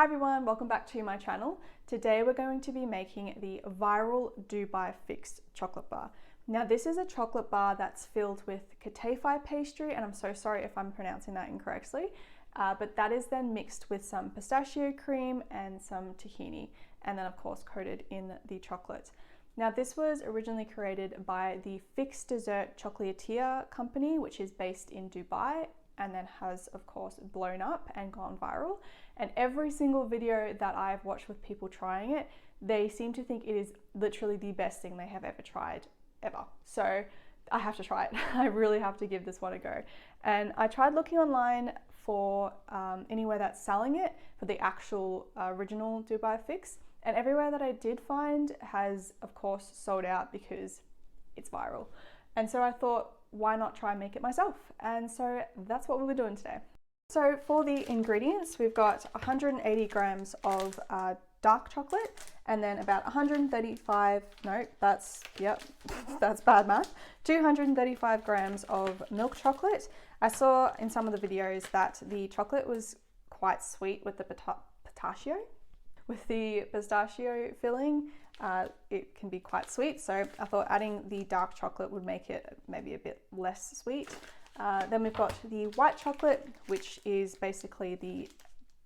Hi everyone, welcome back to my channel. Today we're going to be making the viral Dubai Fix chocolate bar. Now this is a chocolate bar that's filled with kataifi pastry, and I'm so sorry if I'm pronouncing that incorrectly, but that is then mixed with some pistachio cream and some tahini, and then of course coated in the chocolate. Now this was originally created by the Fix Dessert Chocolatier company, which is based in Dubai, and then has of course blown up and gone viral. And every single video that I've watched with people trying it, they seem to think it is literally the best thing they have ever tried, ever. So I have to try it. I really have to give this one a go. And I tried looking online for anywhere that's selling it for the actual original Dubai Fix, and everywhere that I did find has of course sold out because it's viral. And so I thought, why not try and make it myself? And so that's what we were doing today. So for the ingredients, we've got 180 grams of dark chocolate, and then about 135, no, that's bad math, 235 grams of milk chocolate. I saw in some of the videos that the chocolate was quite sweet with the pistachio. With the pistachio filling, it can be quite sweet, so I thought adding the dark chocolate would make it maybe a bit less sweet. Then we've got the white chocolate, which is basically the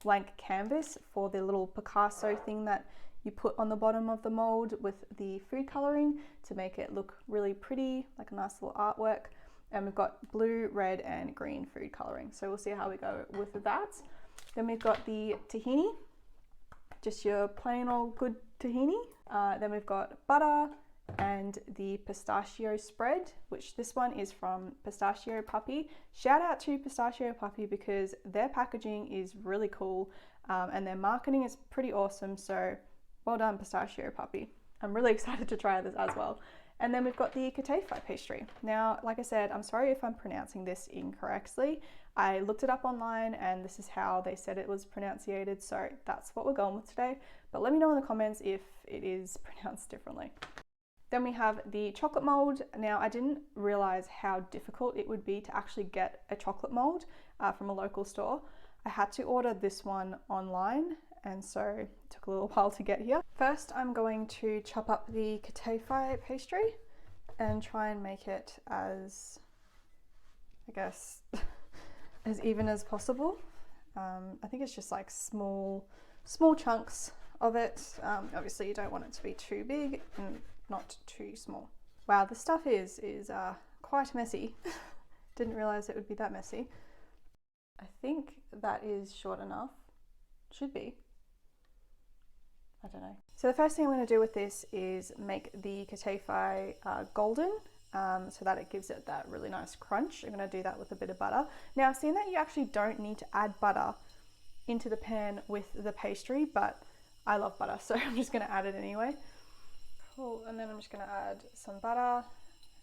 blank canvas for the little Picasso thing that you put on the bottom of the mold with the food coloring to make it look really pretty, like a nice little artwork. And we've got blue, red and green food coloring, so we'll see how we go with that. Then we've got the tahini, just your plain old good tahini. Then we've got butter and the pistachio spread, which this one is from Pistachio Puppy. Shout out to Pistachio Puppy because their packaging is really cool and their marketing is pretty awesome, so well done Pistachio Puppy. I'm really excited to try this as well. And then we've got the kataifi pastry. Now, like I said, I'm sorry if I'm pronouncing this incorrectly. I looked it up online and this is how they said it was pronunciated, so that's what we're going with today. But let me know in the comments if it is pronounced differently. Then we have the chocolate mold. Now, I didn't realize how difficult it would be to actually get a chocolate mold from a local store. I had to order this one online, and so it took a little while to get here. First, I'm going to chop up the kataifi pastry and try and make it as, I guess, as even as possible. I think it's just like small chunks of it. Obviously, you don't want it to be too big and not too small. Wow, the stuff is quite messy. Didn't realize it would be that messy. I think that is short enough. Should be. I don't know. So the first thing I'm going to do with this is make the kataifi golden so that it gives it that really nice crunch. I'm going to do that with a bit of butter. Now, I've seen that you actually don't need to add butter into the pan with the pastry, but I love butter, so I'm just going to add it anyway. Cool, and then I'm just going to add some butter.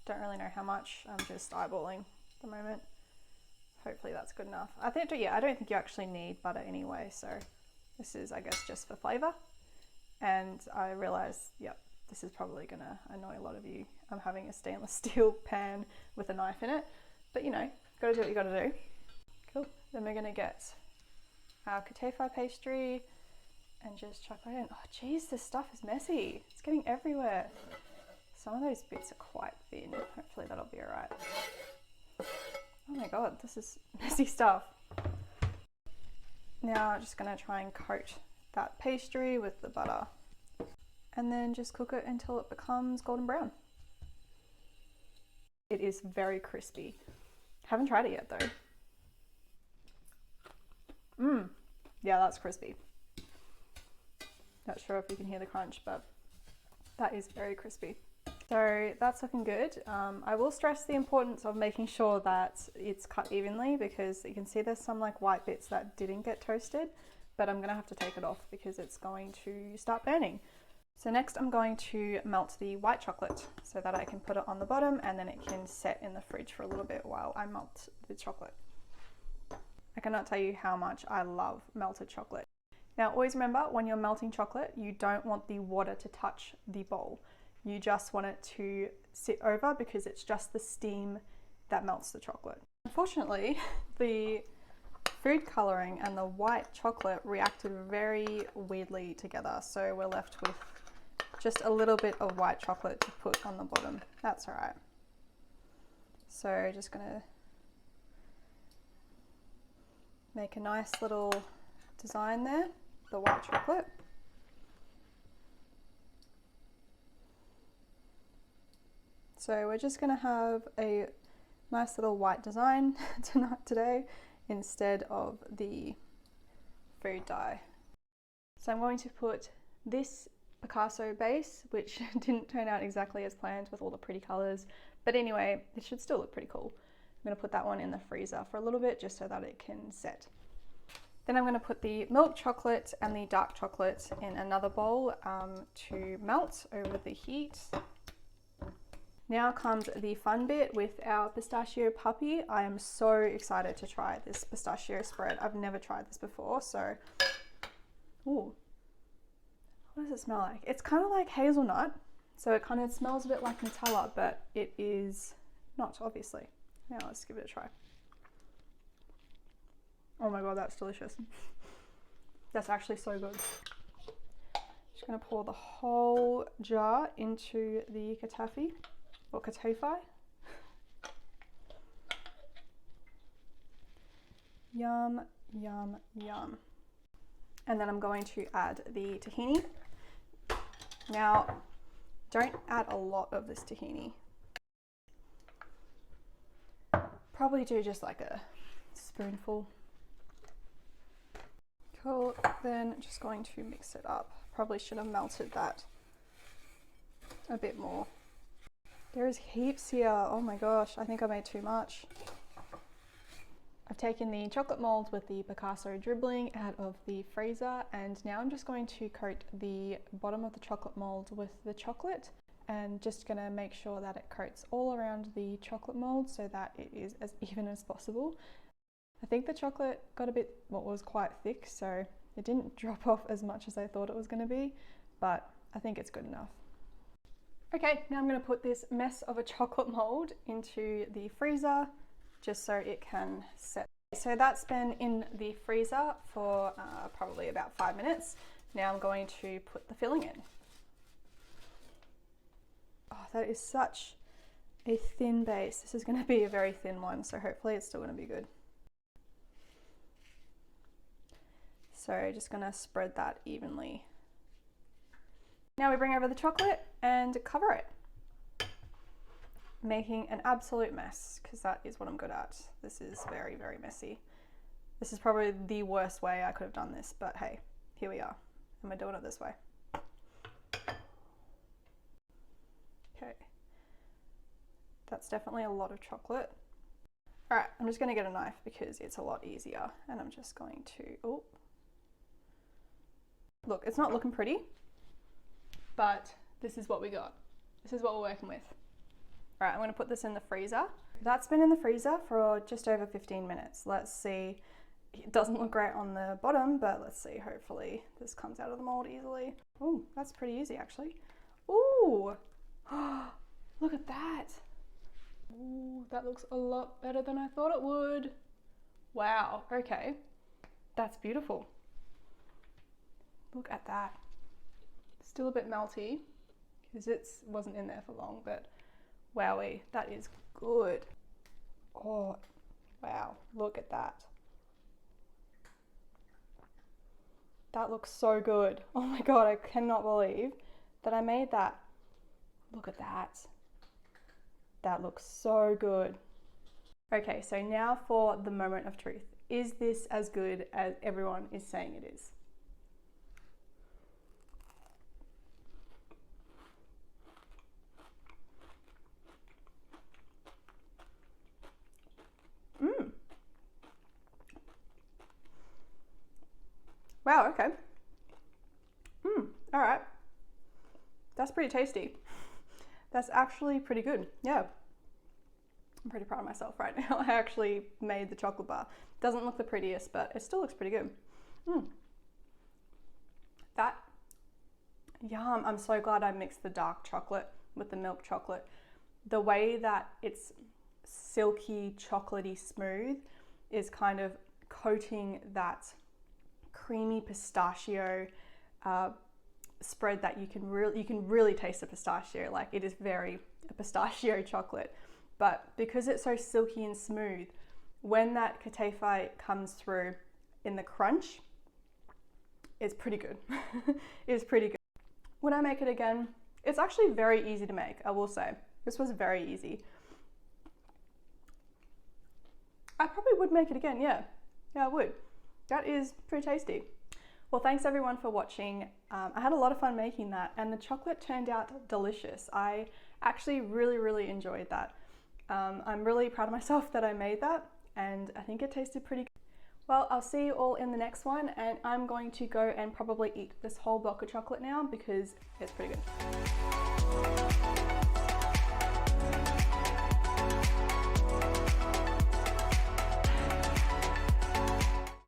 Don't really know how much, I'm just eyeballing at the moment. Hopefully that's good enough. I don't think you actually need butter anyway, so this is, I guess, just for flavor. And I realized, yep, this is probably gonna annoy a lot of you. I'm having a stainless steel pan with a knife in it, but you know, gotta do what you gotta do. Cool, then we're gonna get our kataifi pastry and just chuck that in. Oh geez, this stuff is messy. It's getting everywhere. Some of those bits are quite thin. Hopefully that'll be all right. Oh my God, this is messy stuff. Now I'm just gonna try and coat that pastry with the butter and then just cook it until it becomes golden brown. It is very crispy. Haven't tried it yet though. Yeah, that's crispy. Not sure if you can hear the crunch, but that is very crispy. So that's looking good. I will stress the importance of making sure that it's cut evenly because you can see there's some like white bits that didn't get toasted, but I'm gonna have to take it off because it's going to start burning. So next I'm going to melt the white chocolate so that I can put it on the bottom and then it can set in the fridge for a little bit while I melt the chocolate. I cannot tell you how much I love melted chocolate. Now always remember, when you're melting chocolate, you don't want the water to touch the bowl. You just want it to sit over because it's just the steam that melts the chocolate. Unfortunately, the food coloring and the white chocolate reacted very weirdly together. So we're left with just a little bit of white chocolate to put on the bottom. That's all right. So just gonna make a nice little design there, the white chocolate. So we're just gonna have a nice little white design today instead of the food dye. So I'm going to put this Picasso base, which didn't turn out exactly as planned with all the pretty colors, but anyway, it should still look pretty cool. I'm going to put that one in the freezer for a little bit just so that it can set. Then I'm going to put the milk chocolate and the dark chocolate in another bowl to melt over the heat. Now comes the fun bit with our pistachio puppy. I am so excited to try this pistachio spread. I've never tried this before, so... Ooh. What does it smell like? It's kind of like hazelnut, so it kind of smells a bit like Nutella, but it is not, obviously. Now let's give it a try. Oh my god, that's delicious. That's actually so good. Just gonna pour the whole jar into the catafi, or catafai. Yum, yum, yum. And then I'm going to add the tahini. Now, don't add a lot of this tahini. Probably do just like a spoonful. Cool, then just going to mix it up. Probably should have melted that a bit more. There is heaps here. Oh my gosh, I think I made too much. I've taken the chocolate mold with the Picasso dribbling out of the freezer, and now I'm just going to coat the bottom of the chocolate mold with the chocolate, and just gonna make sure that it coats all around the chocolate mold so that it is as even as possible. I think the chocolate got a bit, was quite thick, so it didn't drop off as much as I thought it was gonna be, but I think it's good enough. Okay, now I'm gonna put this mess of a chocolate mold into the freezer, just so it can set. So that's been in the freezer for probably about 5 minutes. Now I'm going to put the filling in. Oh, that is such a thin base. This is going to be a very thin one, so hopefully it's still going to be good. So just going to spread that evenly. Now we bring over the chocolate and cover it, making an absolute mess, because that is what I'm good at. This is very, very messy. This is probably the worst way I could have done this, but hey, here we are. And we're doing it this way. Okay. That's definitely a lot of chocolate. All right, I'm just gonna get a knife because it's a lot easier, and I'm just going to, oh. Look, it's not looking pretty, but this is what we got. This is what we're working with. All right, I'm gonna put this in the freezer. That's been in the freezer for just over 15 minutes. Let's see. It doesn't look great on the bottom, but let's see. Hopefully this comes out of the mold easily. Oh, that's pretty easy actually. Ooh, look at that. Ooh, that looks a lot better than I thought it would. Wow, okay. That's beautiful. Look at that. Still a bit melty because it wasn't in there for long, but wowie, that is good. Oh, wow, look at that. That looks so good. Oh my God, I cannot believe that I made that. Look at that. That looks so good. Okay, so now for the moment of truth. Is this as good as everyone is saying it is? Wow, okay. All right. That's pretty tasty. That's actually pretty good. Yeah. I'm pretty proud of myself right now. I actually made the chocolate bar. Doesn't look the prettiest, but it still looks pretty good. That, yum. I'm so glad I mixed the dark chocolate with the milk chocolate. The way that it's silky, chocolatey smooth is kind of coating that creamy pistachio spread that you can really taste the pistachio. Like, it is very a pistachio chocolate, but because it's so silky and smooth, when that Katefai comes through in the crunch, it's pretty good. It's pretty good. Would I make it again? It's actually very easy to make, I will say. This was very easy. I probably would make it again, yeah. Yeah, I would. That is pretty tasty. Well, thanks everyone for watching. I had a lot of fun making that, and the chocolate turned out delicious. I actually really enjoyed that. I'm really proud of myself that I made that, and I think it tasted pretty good. Well, I'll see you all in the next one, and I'm going to go and probably eat this whole block of chocolate now because it's pretty good.